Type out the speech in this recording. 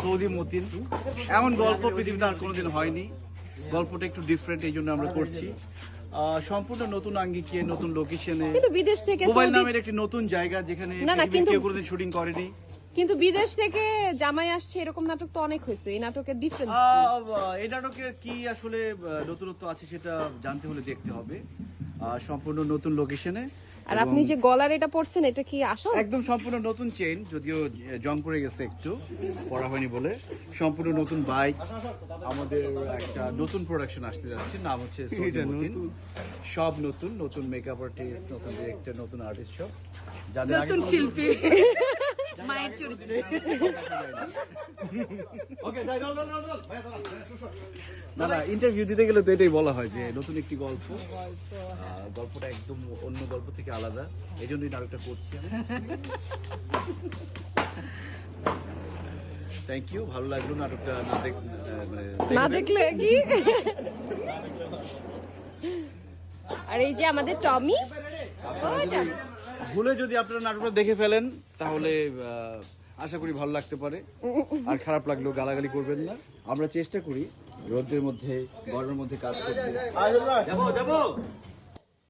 Saudi Matin. এমন গল্প পৃথিবীতে আর কোনোদিন হয়নি। গল্পটা একটু ডিফারেন্ট, এই জন্য আমরা করছি। সম্পূর্ণ নতুন আঙ্গিকে, নতুন লোকেশনে, কিন্তু বিদেশ থেকে মোবাইল সৌদি নামের একটি নতুন জায়গা যেখানে না, না, পৃথিবীর কেউ কোনোদিন শুটিং করেনি। কিন্তু বিদেশ থেকে জামাই আসছে এরকম নাটক তো অনেক হয়েছে, এই নাটকের ডিফারেন্স এই নাটকের কি আসলে নতুনত্ব আছে সেটা জানতে হলে দেখতে হবে। সম্পূর্ণ নতুন লোকেশনে। আর আপনি যে গলার এটা পরছেন এটা কি আসল? একদম সম্পূর্ণ নতুন চেইন, যদিও জং পড়ে গেছে একটু, পড়া হয়নি বলে। সম্পূর্ণ নতুন বাইক, আমাদের একটা নতুন প্রোডাকশন আসতে যাচ্ছে, নাম হচ্ছে সৌদি মতিন। সব নতুন, নতুন মেকআপ আর্টিস্ট, নতুন ডিরেক্টর, নতুন আর্টিস্ট, সব যাদের আগে নতুন কোনো- শিল্পী মায়ের চরিত্রে। না না, ইন্টারভিউ দিতে গেলে তো এটাই বলা হয় যে নতুন একটি গল্প, গল্পটা একদম অন্য গল্প থেকে আলাদা, এই জন্যই নাটকটা করছি। থ্যাংক ইউ, ভালো লাগলো নাটকটা না দেখলে কি? আর এই যে আমাদের টমি, ভুলে যদি আপনারা নাটকটা দেখে ফেলেন তাহলে আশা করি ভালো লাগতে পারে। আর খারাপ লাগলেও গালাগালি করবেন না। আমরা চেষ্টা করি রোদের মধ্যে, গরমের মধ্যে কাজ করতে। যাবো